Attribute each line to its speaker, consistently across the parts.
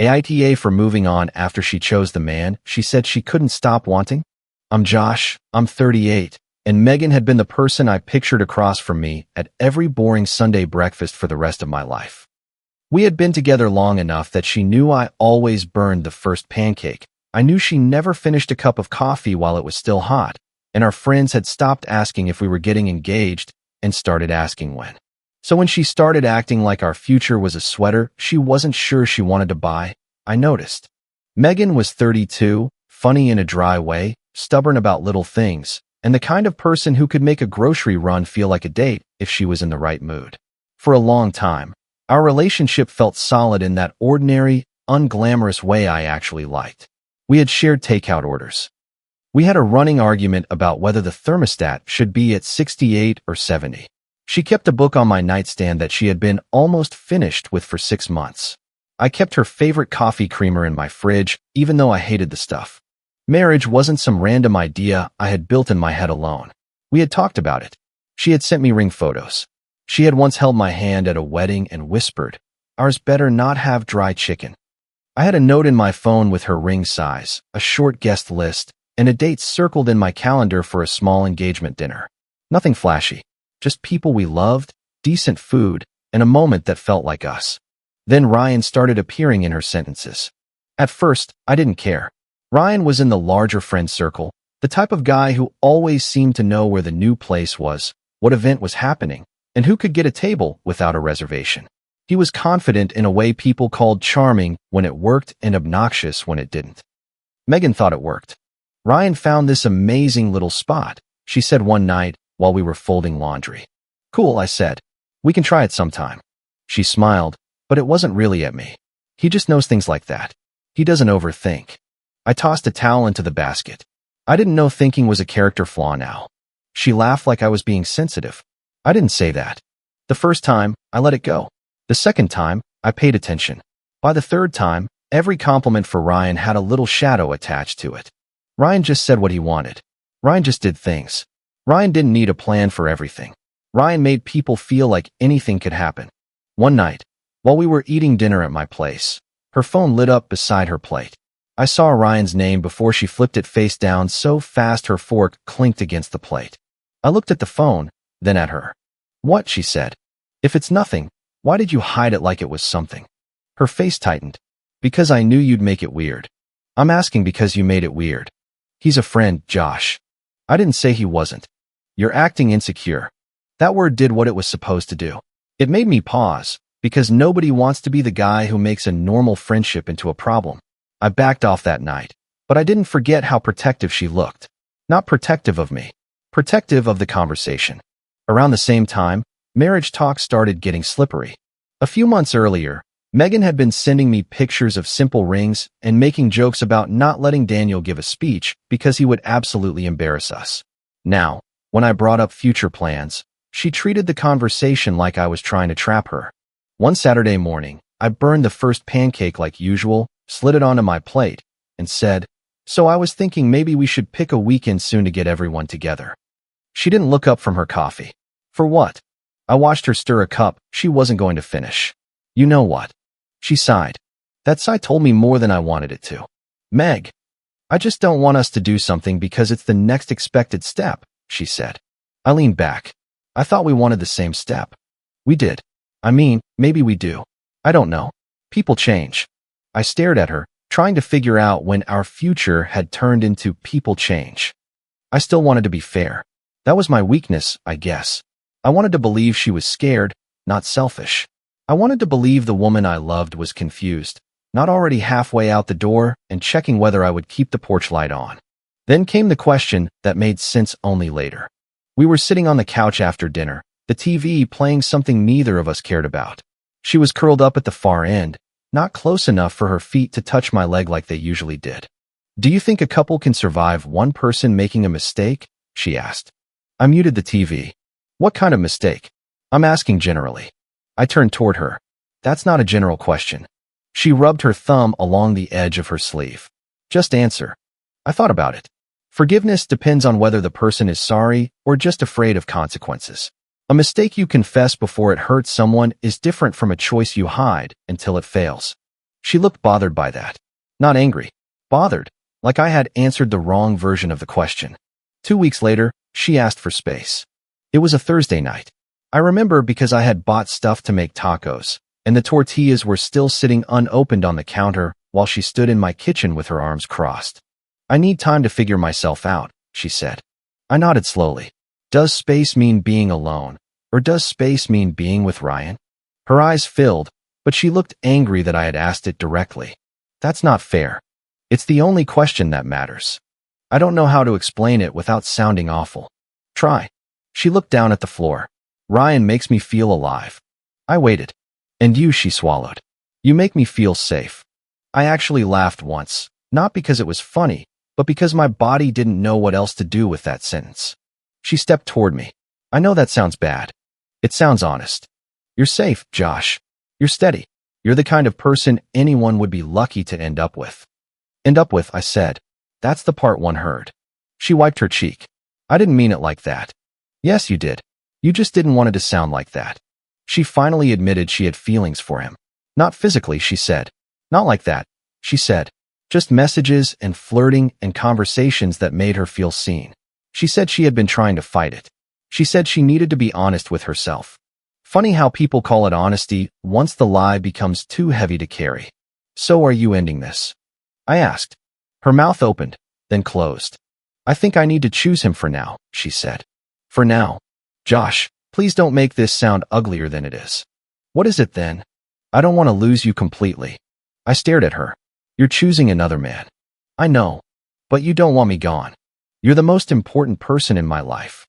Speaker 1: AITA for moving on after she chose the man she said she couldn't stop wanting? I'm Josh, I'm 38, and Megan had been the person I pictured across from me at every boring Sunday breakfast for the rest of my life. We had been together long enough that she knew I always burned the first pancake. I knew she never finished a cup of coffee while it was still hot, and our friends had stopped asking if we were getting engaged and started asking when. So when she started acting like our future was a sweater she wasn't sure she wanted to buy, I noticed. Megan was 32, funny in a dry way, stubborn about little things, and the kind of person who could make a grocery run feel like a date if she was in the right mood. For a long time, our relationship felt solid in that ordinary, unglamorous way I actually liked. We had shared takeout orders. We had a running argument about whether the thermostat should be at 68 or 70. She kept a book on my nightstand that she had been almost finished with for 6 months. I kept her favorite coffee creamer in my fridge, even though I hated the stuff. Marriage wasn't some random idea I had built in my head alone. We had talked about it. She had sent me ring photos. She had once held my hand at a wedding and whispered, "Ours better not have dry chicken." I had a note in my phone with her ring size, a short guest list, and a date circled in my calendar for a small engagement dinner. Nothing flashy. Just people we loved, decent food, and a moment that felt like us. Then Ryan started appearing in her sentences. At first, I didn't care. Ryan was in the larger friend circle, the type of guy who always seemed to know where the new place was, what event was happening, and who could get a table without a reservation. He was confident in a way people called charming when it worked and obnoxious when it didn't. Megan thought it worked. Ryan found this amazing little spot, she said one night, while we were folding laundry. Cool, I said. We can try it sometime. She smiled, but it wasn't really at me. He just knows things like that. He doesn't overthink. I tossed a towel into the basket. I didn't know thinking was a character flaw now. She laughed like I was being sensitive. I didn't say that. The first time, I let it go. The second time, I paid attention. By the third time, every compliment for Ryan had a little shadow attached to it. Ryan just said what he wanted. Ryan just did things. Ryan didn't need a plan for everything. Ryan made people feel like anything could happen. One night, while we were eating dinner at my place, her phone lit up beside her plate. I saw Ryan's name before she flipped it face down so fast her fork clinked against the plate. I looked at the phone, then at her. What? She said. If it's nothing, why did you hide it like it was something? Her face tightened. Because I knew you'd make it weird. I'm asking because you made it weird. He's a friend, Josh. I didn't say he wasn't. You're acting insecure. That word did what it was supposed to do. It made me pause, because nobody wants to be the guy who makes a normal friendship into a problem. I backed off that night, but I didn't forget how protective she looked. Not protective of me, protective of the conversation. Around the same time, marriage talk started getting slippery. A few months earlier, Megan had been sending me pictures of simple rings and making jokes about not letting Daniel give a speech because he would absolutely embarrass us. Now, when I brought up future plans, she treated the conversation like I was trying to trap her. One Saturday morning, I burned the first pancake like usual, slid it onto my plate, and said, "So I was thinking maybe we should pick a weekend soon to get everyone together." She didn't look up from her coffee. For what? I watched her stir a cup she wasn't going to finish. You know what? She sighed. That sigh told me more than I wanted it to. Meg, I just don't want us to do something because it's the next expected step, she said. I leaned back. I thought we wanted the same step. We did. I mean, maybe we do. I don't know. People change. I stared at her, trying to figure out when our future had turned into people change. I still wanted to be fair. That was my weakness, I guess. I wanted to believe she was scared, not selfish. I wanted to believe the woman I loved was confused, not already halfway out the door and checking whether I would keep the porch light on. Then came the question that made sense only later. We were sitting on the couch after dinner, the TV playing something neither of us cared about. She was curled up at the far end, not close enough for her feet to touch my leg like they usually did. Do you think a couple can survive one person making a mistake? She asked. I muted the TV. What kind of mistake? I'm asking generally. I turned toward her. That's not a general question. She rubbed her thumb along the edge of her sleeve. Just answer. I thought about it. Forgiveness depends on whether the person is sorry or just afraid of consequences. A mistake you confess before it hurts someone is different from a choice you hide until it fails. She looked bothered by that. Not angry. Bothered. Like I had answered the wrong version of the question. 2 weeks later, she asked for space. It was a Thursday night. I remember because I had bought stuff to make tacos, and the tortillas were still sitting unopened on the counter while she stood in my kitchen with her arms crossed. I need time to figure myself out, she said. I nodded slowly. Does space mean being alone, or does space mean being with Ryan? Her eyes filled, but she looked angry that I had asked it directly. That's not fair. It's the only question that matters. I don't know how to explain it without sounding awful. Try. She looked down at the floor. Ryan makes me feel alive. I waited. And you, she swallowed. You make me feel safe. I actually laughed once, not because it was funny, but because my body didn't know what else to do with that sentence. She stepped toward me. I know that sounds bad. It sounds honest. You're safe, Josh. You're steady. You're the kind of person anyone would be lucky to end up with. End up with, I said. That's the part one heard. She wiped her cheek. I didn't mean it like that. Yes, you did. You just didn't want it to sound like that. She finally admitted she had feelings for him. Not physically, she said. Not like that, she said. Just messages and flirting and conversations that made her feel seen. She said she had been trying to fight it. She said she needed to be honest with herself. Funny how people call it honesty once the lie becomes too heavy to carry. So are you ending this? I asked. Her mouth opened, then closed. I think I need to choose him for now, she said. For now. Josh, please don't make this sound uglier than it is. What is it then? I don't want to lose you completely. I stared at her. You're choosing another man. I know. But you don't want me gone. You're the most important person in my life.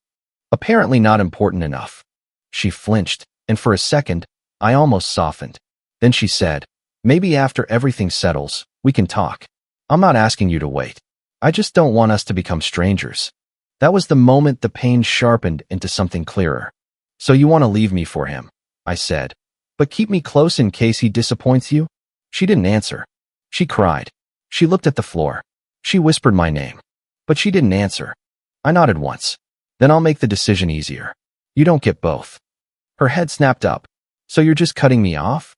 Speaker 1: Apparently not important enough. She flinched, and for a second, I almost softened. Then she said, maybe after everything settles, we can talk. I'm not asking you to wait. I just don't want us to become strangers. That was the moment the pain sharpened into something clearer. So you want to leave me for him, I said. But keep me close in case he disappoints you? She didn't answer. She cried. She looked at the floor. She whispered my name. But she didn't answer. I nodded once. Then I'll make the decision easier. You don't get both. Her head snapped up. So you're just cutting me off?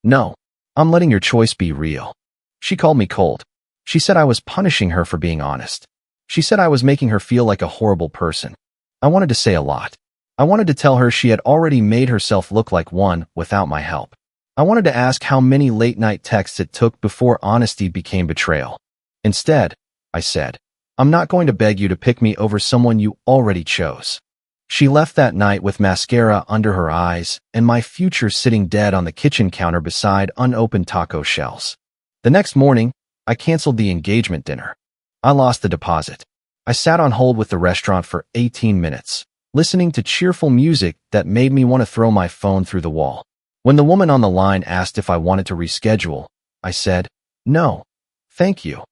Speaker 1: No. I'm letting your choice be real. She called me cold. She said I was punishing her for being honest. She said I was making her feel like a horrible person. I wanted to say a lot. I wanted to tell her she had already made herself look like one without my help. I wanted to ask how many late-night texts it took before honesty became betrayal. Instead, I said, I'm not going to beg you to pick me over someone you already chose. She left that night with mascara under her eyes and my future sitting dead on the kitchen counter beside unopened taco shells. The next morning, I canceled the engagement dinner. I lost the deposit. I sat on hold with the restaurant for 18 minutes, listening to cheerful music that made me want to throw my phone through the wall. When the woman on the line asked if I wanted to reschedule, I said, no, thank you.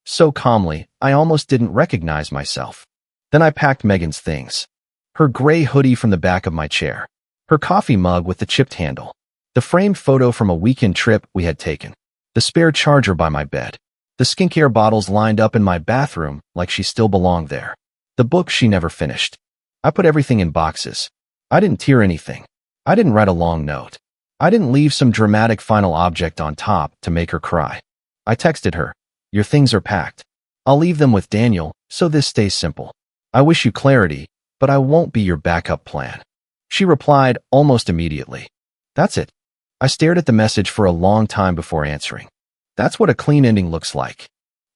Speaker 1: So calmly, I almost didn't recognize myself. Then I packed Megan's things. Her gray hoodie from the back of my chair. Her coffee mug with the chipped handle. The framed photo from a weekend trip we had taken. The spare charger by my bed. The skincare bottles lined up in my bathroom like she still belonged there. The book she never finished. I put everything in boxes. I didn't tear anything. I didn't write a long note. I didn't leave some dramatic final object on top to make her cry. I texted her, your things are packed. I'll leave them with Daniel, so this stays simple. I wish you clarity, but I won't be your backup plan. She replied almost immediately. That's it. I stared at the message for a long time before answering. That's what a clean ending looks like.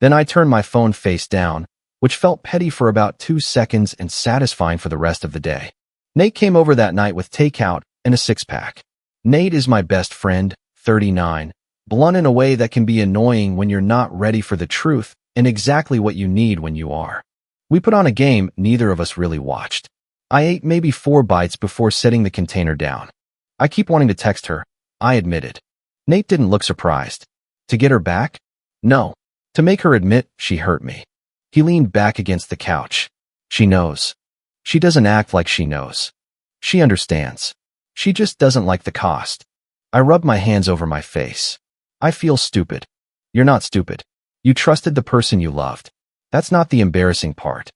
Speaker 1: Then I turned my phone face down, which felt petty for about 2 seconds and satisfying for the rest of the day. Nate came over that night with takeout and a 6-pack. Nate is my best friend, 39, blunt in a way that can be annoying when you're not ready for the truth and exactly what you need when you are. We put on a game neither of us really watched. I ate maybe 4 bites before setting the container down. I keep wanting to text her, I admitted. Nate didn't look surprised. To get her back? No. To make her admit she hurt me. He leaned back against the couch. She knows. She doesn't act like she knows. She understands. She just doesn't like the cost. I rubbed my hands over my face. I feel stupid. You're not stupid. You trusted the person you loved. That's not the embarrassing part.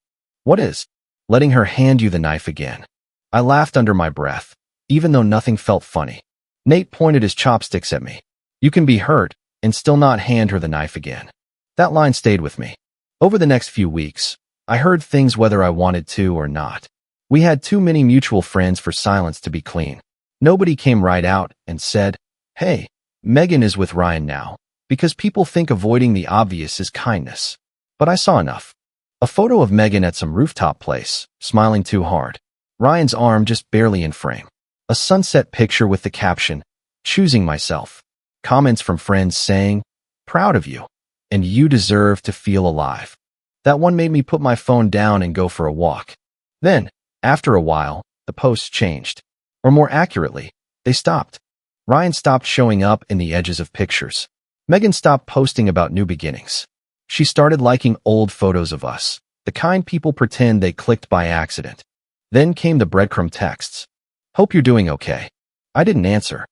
Speaker 1: What is? Letting her hand you the knife again. I laughed under my breath, even though nothing felt funny. Nate pointed his chopsticks at me. You can be hurt, and still not hand her the knife again. That line stayed with me. Over the next few weeks, I heard things whether I wanted to or not. We had too many mutual friends for silence to be clean. Nobody came right out and said, "Hey, Megan is with Ryan now," because people think avoiding the obvious is kindness. But I saw enough. A photo of Megan at some rooftop place, smiling too hard. Ryan's arm just barely in frame. A sunset picture with the caption, "Choosing myself." Comments from friends saying, "Proud of you," and "You deserve to feel alive." That one made me put my phone down and go for a walk. Then, after a while, the posts changed. Or more accurately, they stopped. Ryan stopped showing up in the edges of pictures. Megan stopped posting about new beginnings. She started liking old photos of us, the kind people pretend they clicked by accident. Then came the breadcrumb texts. "Hope you're doing okay." I didn't answer.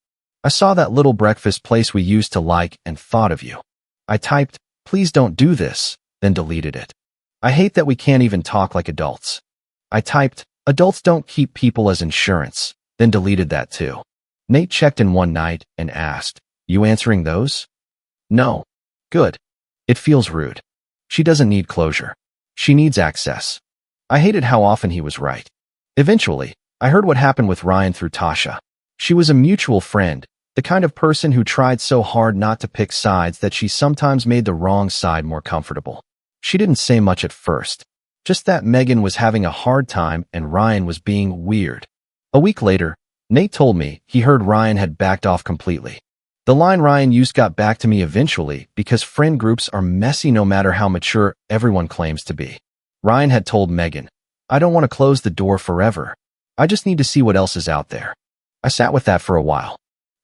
Speaker 1: "I saw that little breakfast place we used to like and thought of you." I typed, "Please don't do this," then deleted it. "I hate that we can't even talk like adults." I typed, "Adults don't keep people as insurance," then deleted that too. Nate checked in one night and asked, "You answering those?" "No." "Good. It feels rude. She doesn't need closure. She needs access." I hated how often he was right. Eventually, I heard what happened with Ryan through Tasha. She was a mutual friend, the kind of person who tried so hard not to pick sides that she sometimes made the wrong side more comfortable. She didn't say much at first, just that Megan was having a hard time and Ryan was being weird. A week later, Nate told me he heard Ryan had backed off completely. The line Ryan used got back to me eventually because friend groups are messy no matter how mature everyone claims to be. Ryan had told Megan, "I don't want to close the door forever. I just need to see what else is out there." I sat with that for a while.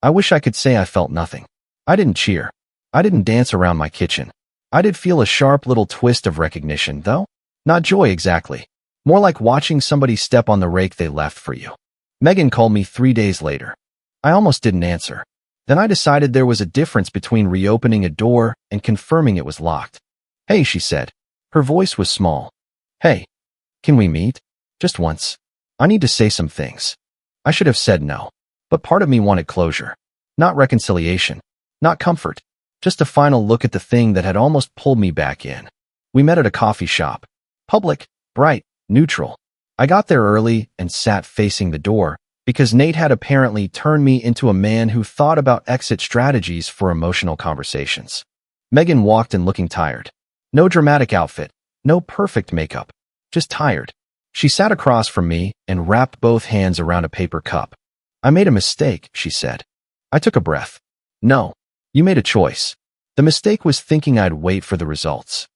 Speaker 1: I wish I could say I felt nothing. I didn't cheer. I didn't dance around my kitchen. I did feel a sharp little twist of recognition, though. Not joy exactly. More like watching somebody step on the rake they left for you. Megan called me 3 days later. I almost didn't answer. Then I decided there was a difference between reopening a door and confirming it was locked. "Hey," she said. Her voice was small. "Hey, can we meet? Just once. I need to say some things." I should have said no. But part of me wanted closure. Not reconciliation. Not comfort. Just a final look at the thing that had almost pulled me back in. We met at a coffee shop. Public, bright, neutral. I got there early and sat facing the door because Nate had apparently turned me into a man who thought about exit strategies for emotional conversations. Megan walked in looking tired. No dramatic outfit. No perfect makeup. Just tired. She sat across from me and wrapped both hands around a paper cup. "I made a mistake," she said. I took a breath. "No. You made a choice. The mistake was thinking I'd wait for the results."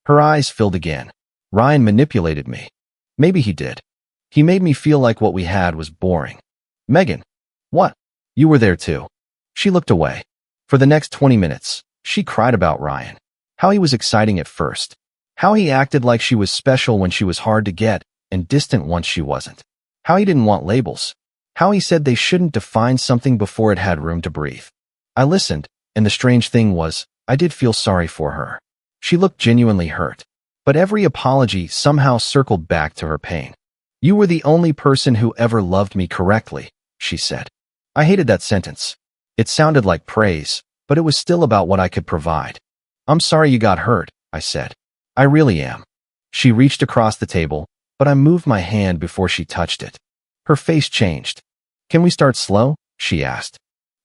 Speaker 1: Her eyes filled again. "Ryan manipulated me." Maybe he did. He made me feel like what we had was boring. "Megan." "What?" "You were there too." She looked away. For the next 20 minutes, she cried about Ryan. How he was exciting at first. How he acted like she was special when she was hard to get and distant once she wasn't. How he didn't want labels. How he said they shouldn't define something before it had room to breathe. I listened, and the strange thing was, I did feel sorry for her. She looked genuinely hurt. But every apology somehow circled back to her pain. "You were the only person who ever loved me correctly," she said. I hated that sentence. It sounded like praise, but it was still about what I could provide. "I'm sorry you got hurt," I said. "I really am." She reached across the table, but I moved my hand before she touched it. Her face changed. "Can we start slow?" she asked.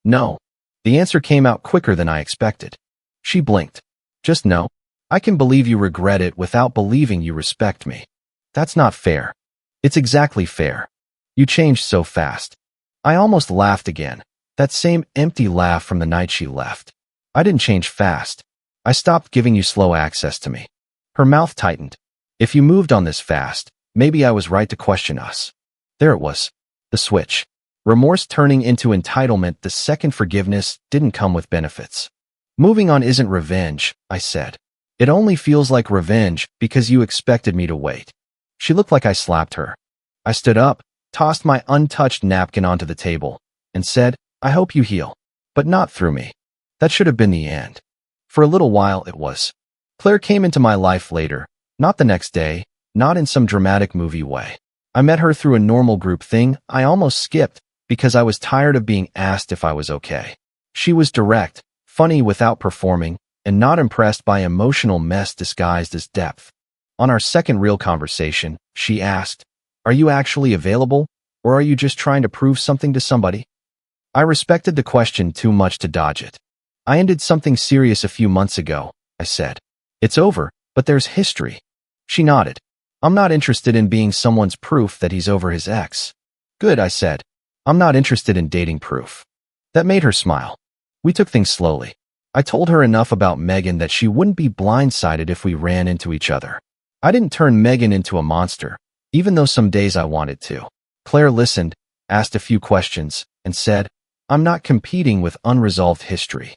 Speaker 1: "No." The answer came out quicker than I expected. She blinked. "Just no. I can believe you regret it without believing you respect me. That's not fair." "It's exactly fair. You changed so fast." I almost laughed again, that same empty laugh from the night she left. "I didn't change fast. I stopped giving you slow access to me." Her mouth tightened. "If you moved on this fast, maybe I was right to question us." There it was. The switch. Remorse turning into entitlement the second forgiveness didn't come with benefits. "Moving on isn't revenge," I said. "It only feels like revenge because you expected me to wait." She looked like I slapped her. I stood up, tossed my untouched napkin onto the table, and said, "I hope you heal. But not through me." That should have been the end. For a little while it was. Claire came into my life later, not the next day, not in some dramatic movie way. I met her through a normal group thing I almost skipped because I was tired of being asked if I was okay. She was direct, funny without performing, and not impressed by emotional mess disguised as depth. On our second real conversation, she asked, "Are you actually available, or are you just trying to prove something to somebody?" I respected the question too much to dodge it. "I ended something serious a few months ago," I said. "It's over, but there's history." She nodded. "I'm not interested in being someone's proof that he's over his ex." "Good," I said. "I'm not interested in dating proof." That made her smile. We took things slowly. I told her enough about Megan that she wouldn't be blindsided if we ran into each other. I didn't turn Megan into a monster, even though some days I wanted to. Claire listened, asked a few questions, and said, "I'm not competing with unresolved history."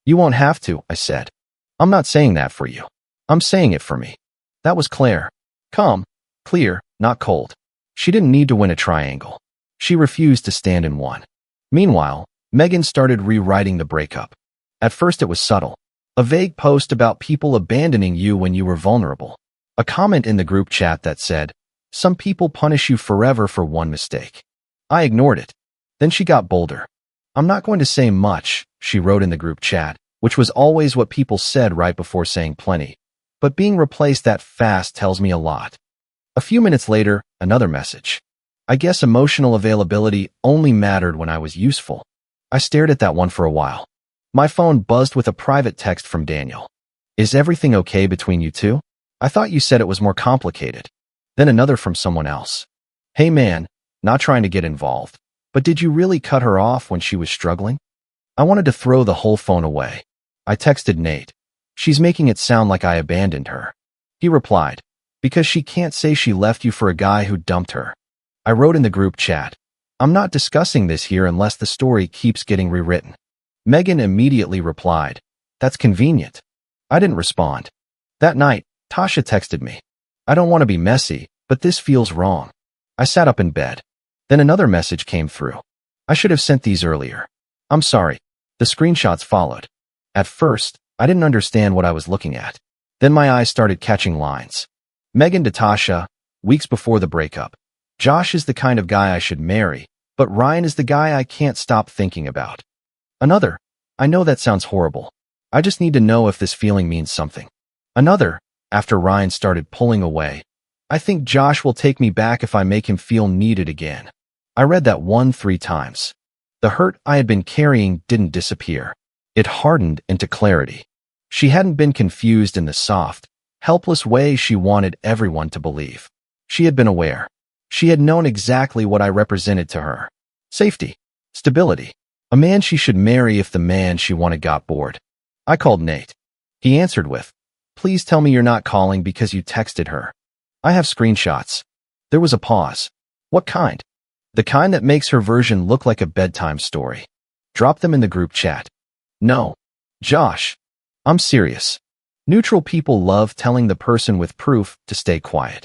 Speaker 1: "You won't have to," I said. "I'm not saying that for you. I'm saying it for me." That was Claire. Calm, clear, not cold. She didn't need to win a triangle. She refused to stand in one. Meanwhile, Megan started rewriting the breakup. At first it was subtle. A vague post about people abandoning you when you were vulnerable. A comment in the group chat that said, "Some people punish you forever for one mistake." I ignored it. Then she got bolder. "I'm not going to say much," she wrote in the group chat, which was always what people said right before saying plenty. "But being replaced that fast tells me a lot." A few minutes later, another message. "I guess emotional availability only mattered when I was useful." I stared at that one for a while. My phone buzzed with a private text from Daniel. "Is everything okay between you two? I thought you said it was more complicated." Then another from someone else. "Hey man, not trying to get involved, but did you really cut her off when she was struggling?" I wanted to throw the whole phone away. I texted Nate. "She's making it sound like I abandoned her." He replied, "Because she can't say she left you for a guy who dumped her." I wrote in the group chat, "I'm not discussing this here unless the story keeps getting rewritten." Megan immediately replied, "That's convenient." I didn't respond. That night, Tasha texted me, "I don't want to be messy, but this feels wrong." I sat up in bed. Then another message came through. "I should have sent these earlier. I'm sorry." The screenshots followed. At first, I didn't understand what I was looking at. Then my eyes started catching lines. Megan to Tasha, weeks before the breakup. "Josh is the kind of guy I should marry, but Ryan is the guy I can't stop thinking about." Another, "I know that sounds horrible. I just need to know if this feeling means something." Another, after Ryan started pulling away, "I think Josh will take me back if I make him feel needed again." I read that 3 times. The hurt I had been carrying didn't disappear. It hardened into clarity. She hadn't been confused in the soft, helpless way she wanted everyone to believe. She had been aware. She had known exactly what I represented to her. Safety. Stability. A man she should marry if the man she wanted got bored. I called Nate. He answered with, "Please tell me you're not calling because you texted her." "I have screenshots." There was a pause. "What kind?" "The kind that makes her version look like a bedtime story." "Drop them in the group chat." "No. Josh. I'm serious." Neutral people love telling the person with proof to stay quiet.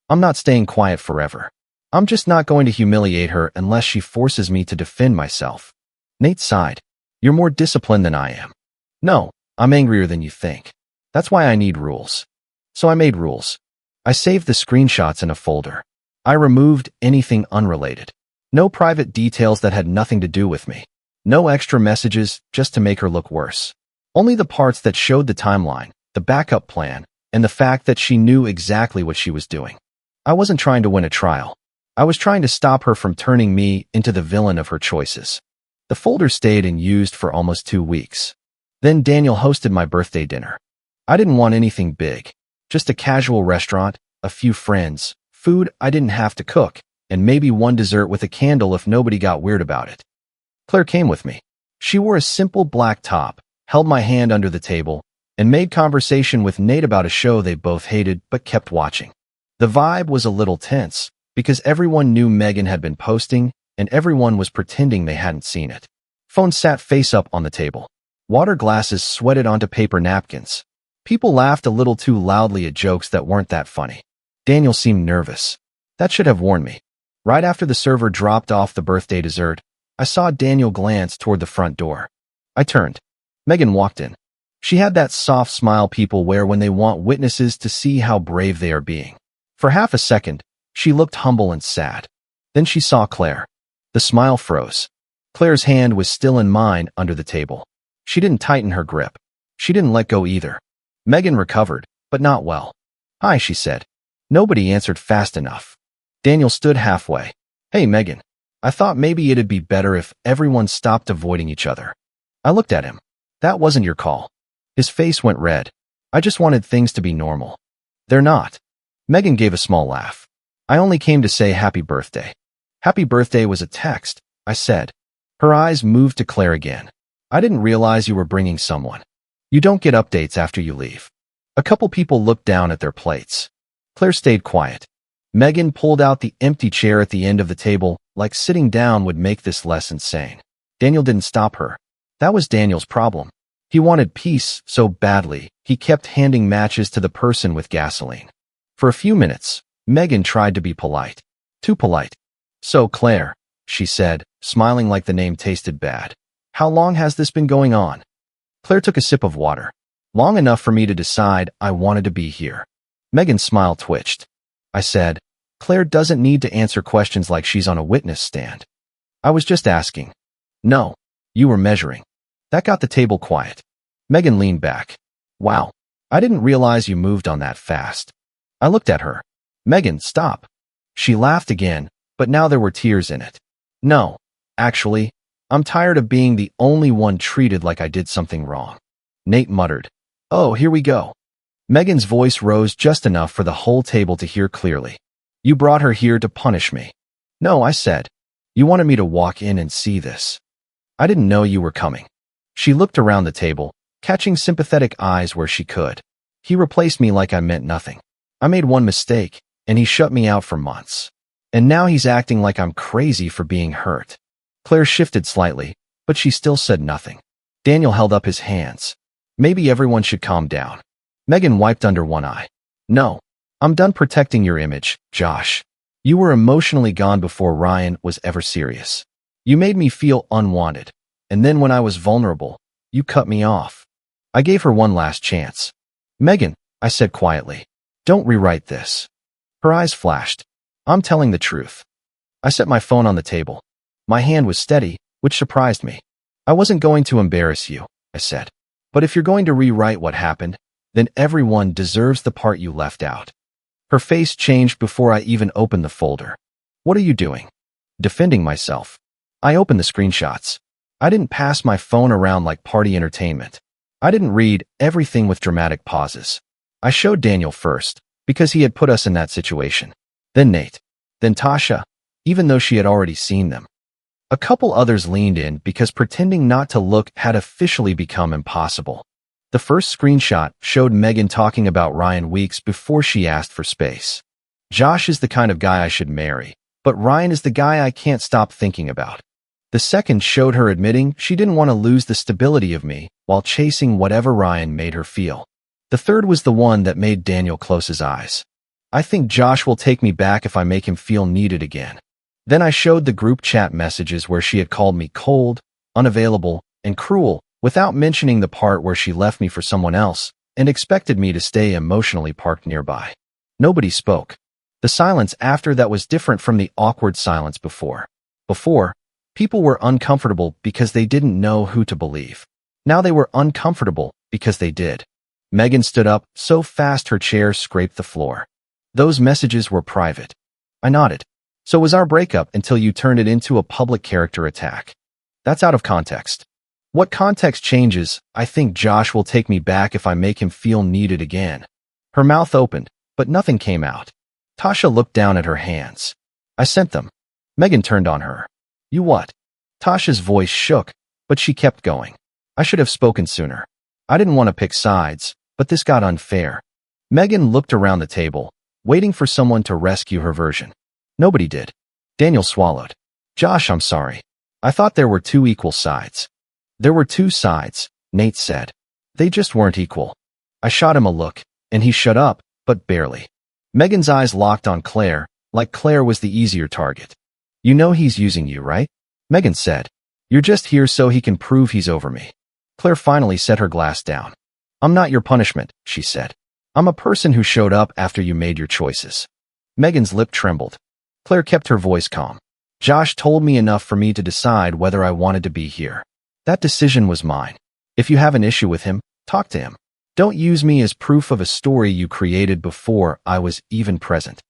Speaker 1: I'm not staying quiet forever. I'm just not going to humiliate her unless she forces me to defend myself. Nate sighed. "You're more disciplined than I am." "No, I'm angrier than you think. That's why I need rules." So I made rules. I saved the screenshots in a folder. I removed anything unrelated. No private details that had nothing to do with me. No extra messages just to make her look worse. Only the parts that showed the timeline, the backup plan, and the fact that she knew exactly what she was doing. I wasn't trying to win a trial. I was trying to stop her from turning me into the villain of her choices. The folder stayed unused for almost 2 weeks. Then Daniel hosted my birthday dinner. I didn't want anything big, just a casual restaurant, a few friends, food I didn't have to cook, and maybe one dessert with a candle if nobody got weird about it. Claire came with me. She wore a simple black top, held my hand under the table, and made conversation with Nate about a show they both hated but kept watching. The vibe was a little tense, because everyone knew Megan had been posting, and everyone was pretending they hadn't seen it. Phone sat face up on the table. Water glasses sweated onto paper napkins. People laughed a little too loudly at jokes that weren't that funny. Daniel seemed nervous. That should have warned me. Right after the server dropped off the birthday dessert, I saw Daniel glance toward the front door. I turned. Megan walked in. She had that soft smile people wear when they want witnesses to see how brave they are being. For half a second, she looked humble and sad. Then she saw Claire. The smile froze. Claire's hand was still in mine under the table. She didn't tighten her grip. She didn't let go either. Megan recovered, but not well. "Hi," she said. Nobody answered fast enough. Daniel stood halfway. "Hey, Megan. I thought maybe it'd be better if everyone stopped avoiding each other." I looked at him. "That wasn't your call." His face went red. "I just wanted things to be normal." "They're not." Megan gave a small laugh. "I only came to say happy birthday." "Happy birthday" was a text, I said. Her eyes moved to Claire again. "I didn't realize you were bringing someone. You don't get updates after you leave." A couple people looked down at their plates. Claire stayed quiet. Megan pulled out the empty chair at the end of the table, like sitting down would make this less insane. Daniel didn't stop her. That was Daniel's problem. He wanted peace so badly, he kept handing matches to the person with gasoline. For a few minutes, Megan tried to be polite. Too polite. "So, Claire," she said, smiling like the name tasted bad. "How long has this been going on?" Claire took a sip of water. "Long enough for me to decide I wanted to be here." Megan's smile twitched. I said, "Claire doesn't need to answer questions like she's on a witness stand." "I was just asking." "No. You were measuring." That got the table quiet. Megan leaned back. "Wow. I didn't realize you moved on that fast." I looked at her. "Megan, stop." She laughed again, but now there were tears in it. "No. Actually, I'm tired of being the only one treated like I did something wrong." Nate muttered, "Oh, here we go." Megan's voice rose just enough for the whole table to hear clearly. "You brought her here to punish me." "No," I said. "You wanted me to walk in and see this." "I didn't know you were coming." She looked around the table, catching sympathetic eyes where she could. "He replaced me like I meant nothing. I made one mistake, and he shut me out for months. And now he's acting like I'm crazy for being hurt." Claire shifted slightly, but she still said nothing. Daniel held up his hands. "Maybe everyone should calm down." Megan wiped under one eye. "No. I'm done protecting your image, Josh. You were emotionally gone before Ryan was ever serious. You made me feel unwanted. And then when I was vulnerable, you cut me off." I gave her one last chance. "Megan," I said quietly, "don't rewrite this." Her eyes flashed. "I'm telling the truth." I set my phone on the table. My hand was steady, which surprised me. "I wasn't going to embarrass you," I said. "But if you're going to rewrite what happened, then everyone deserves the part you left out." Her face changed before I even opened the folder. "What are you doing?" "Defending myself." I opened the screenshots. I didn't pass my phone around like party entertainment. I didn't read everything with dramatic pauses. I showed Daniel first, because he had put us in that situation. Then Nate. Then Tasha, even though she had already seen them. A couple others leaned in because pretending not to look had officially become impossible. The first screenshot showed Megan talking about Ryan weeks before she asked for space. "Josh is the kind of guy I should marry, but Ryan is the guy I can't stop thinking about." The second showed her admitting she didn't want to lose the stability of me while chasing whatever Ryan made her feel. The third was the one that made Daniel close his eyes. "I think Josh will take me back if I make him feel needed again." Then I showed the group chat messages where she had called me cold, unavailable, and cruel, without mentioning the part where she left me for someone else and expected me to stay emotionally parked nearby. Nobody spoke. The silence after that was different from the awkward silence before. Before, people were uncomfortable because they didn't know who to believe. Now they were uncomfortable because they did. Megan stood up so fast her chair scraped the floor. "Those messages were private." I nodded. "So was our breakup until you turned it into a public character attack." "That's out of context." "What context changes? I think Josh will take me back if I make him feel needed again." Her mouth opened, but nothing came out. Tasha looked down at her hands. "I sent them." Megan turned on her. "You what?" Tasha's voice shook, but she kept going. "I should have spoken sooner. I didn't want to pick sides, but this got unfair." Megan looked around the table, waiting for someone to rescue her version. Nobody did. Daniel swallowed. "Josh, I'm sorry. I thought there were two equal sides." "There were two sides," Nate said. "They just weren't equal." I shot him a look, and he shut up, but barely. Megan's eyes locked on Claire, like Claire was the easier target. "You know he's using you, right?" Megan said. "You're just here so he can prove he's over me." Claire finally set her glass down. "I'm not your punishment," she said. "I'm a person who showed up after you made your choices." Megan's lip trembled. Claire kept her voice calm. "Josh told me enough for me to decide whether I wanted to be here. That decision was mine. If you have an issue with him, talk to him. Don't use me as proof of a story you created before I was even present.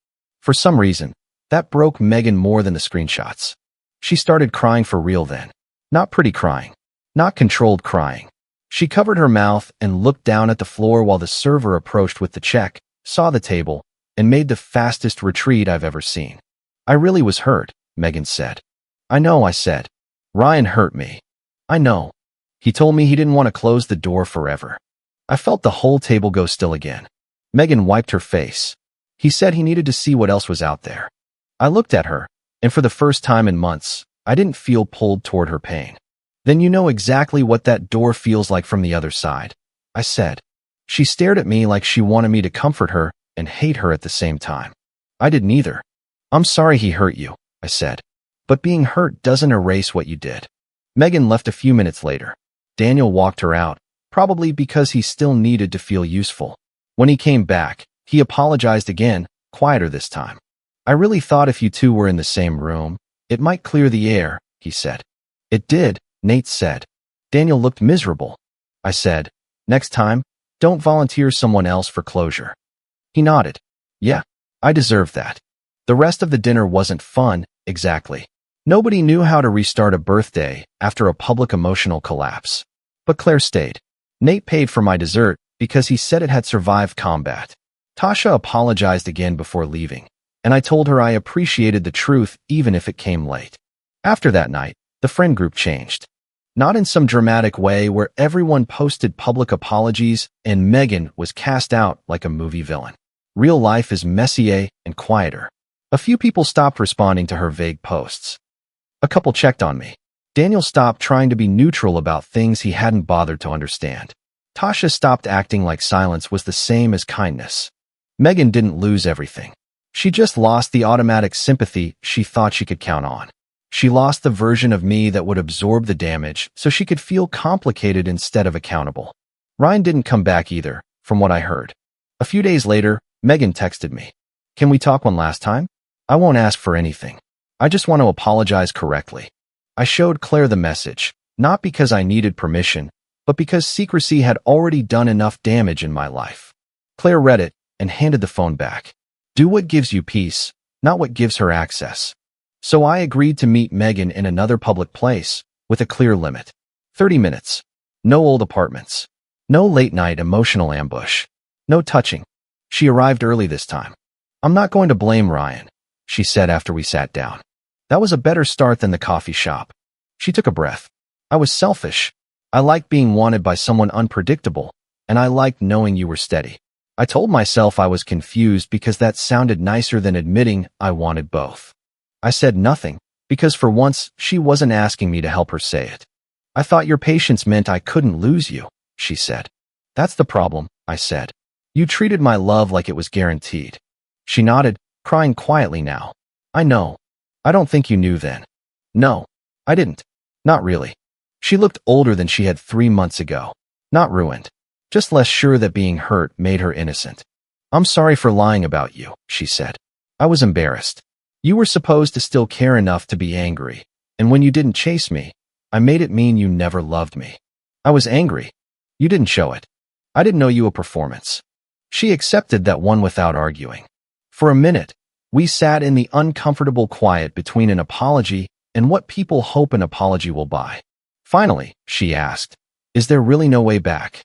Speaker 1: For some reason, that broke Megan more than the screenshots. She started crying for real then. Not pretty crying. Not controlled crying. She covered her mouth and looked down at the floor while the server approached with the check, saw the table, and made the fastest retreat I've ever seen. I really was hurt, Megan said. I know, I said. Ryan hurt me. I know. He told me he didn't want to close the door forever. I felt the whole table go still again. Megan wiped her face. He said he needed to see what else was out there. I looked at her, and for the first time in months, I didn't feel pulled toward her pain. Then you know exactly what that door feels like from the other side, I said. She stared at me like she wanted me to comfort her and hate her at the same time. I didn't either. I'm sorry he hurt you, I said. But being hurt doesn't erase what you did. Megan left a few minutes later. Daniel walked her out, probably because he still needed to feel useful. When he came back, he apologized again, quieter this time. I really thought if you two were in the same room, it might clear the air, he said. It did, Nate said. Daniel looked miserable. I said, next time, don't volunteer someone else for closure. He nodded. Yeah, I deserve that. The rest of the dinner wasn't fun, exactly. Nobody knew how to restart a birthday after a public emotional collapse. But Claire stayed. Nate paid for my dessert because he said it had survived combat. Tasha apologized again before leaving, and I told her I appreciated the truth even if it came late. After that night, the friend group changed. Not in some dramatic way where everyone posted public apologies and Megan was cast out like a movie villain. Real life is messier and quieter. A few people stopped responding to her vague posts. A couple checked on me. Daniel stopped trying to be neutral about things he hadn't bothered to understand. Tasha stopped acting like silence was the same as kindness. Megan didn't lose everything. She just lost the automatic sympathy she thought she could count on. She lost the version of me that would absorb the damage so she could feel complicated instead of accountable. Ryan didn't come back either, from what I heard. A few days later, Megan texted me. Can we talk one last time? I won't ask for anything. I just want to apologize correctly. I showed Claire the message, not because I needed permission, but because secrecy had already done enough damage in my life. Claire read it and handed the phone back. Do what gives you peace, not what gives her access. So I agreed to meet Megan in another public place, with a clear limit. 30 minutes. No old apartments. No late-night emotional ambush. No touching. She arrived early this time. I'm not going to blame Ryan, she said after we sat down. That was a better start than the coffee shop. She took a breath. I was selfish. I liked being wanted by someone unpredictable, and I liked knowing you were steady. I told myself I was confused because that sounded nicer than admitting I wanted both. I said nothing, because for once, she wasn't asking me to help her say it. I thought your patience meant I couldn't lose you, she said. That's the problem, I said. You treated my love like it was guaranteed. She nodded, crying quietly now. I know. I don't think you knew then. No, I didn't. Not really. She looked older than she had 3 months ago. Not ruined. Just less sure that being hurt made her innocent. I'm sorry for lying about you, she said. I was embarrassed. You were supposed to still care enough to be angry, and when you didn't chase me, I made it mean you never loved me. I was angry. You didn't show it. I didn't know you a performance. She accepted that one without arguing. For a minute, we sat in the uncomfortable quiet between an apology and what people hope an apology will buy. Finally, she asked, is there really no way back?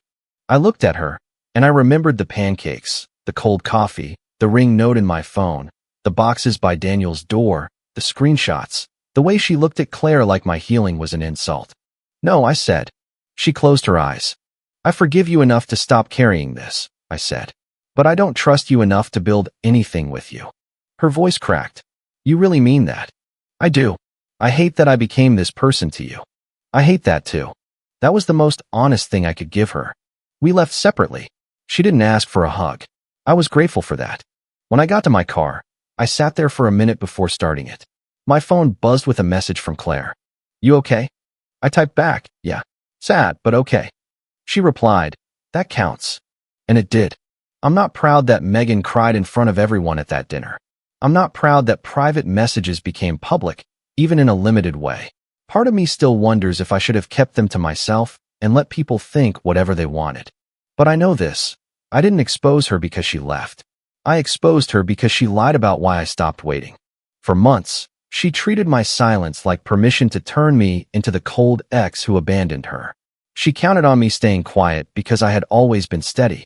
Speaker 1: I looked at her, and I remembered the pancakes, the cold coffee, the ring note in my phone, the boxes by Daniel's door, the screenshots, the way she looked at Claire like my healing was an insult. No, I said. She closed her eyes. I forgive you enough to stop carrying this, I said. But I don't trust you enough to build anything with you. Her voice cracked. You really mean that? I do. I hate that I became this person to you. I hate that too. That was the most honest thing I could give her. We left separately. She didn't ask for a hug. I was grateful for that. When I got to my car, I sat there for a minute before starting it. My phone buzzed with a message from Claire. You okay? I typed back, yeah. Sad, but okay. She replied, that counts. And it did. I'm not proud that Megan cried in front of everyone at that dinner. I'm not proud that private messages became public, even in a limited way. Part of me still wonders if I should have kept them to myself and let people think whatever they wanted. But I know this. I didn't expose her because she left. I exposed her because she lied about why I stopped waiting. For months, she treated my silence like permission to turn me into the cold ex who abandoned her. She counted on me staying quiet because I had always been steady.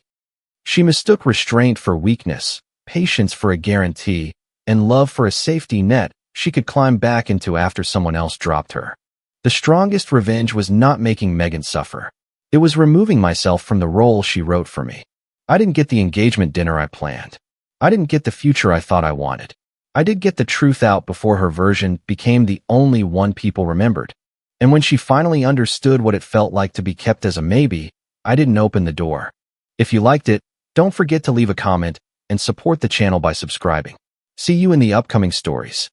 Speaker 1: She mistook restraint for weakness, patience for a guarantee, and love for a safety net she could climb back into after someone else dropped her. The strongest revenge was not making Megan suffer. It was removing myself from the role she wrote for me. I didn't get the engagement dinner I planned. I didn't get the future I thought I wanted. I did get the truth out before her version became the only one people remembered. And when she finally understood what it felt like to be kept as a maybe, I didn't open the door. If you liked it, don't forget to leave a comment and support the channel by subscribing. See you in the upcoming stories.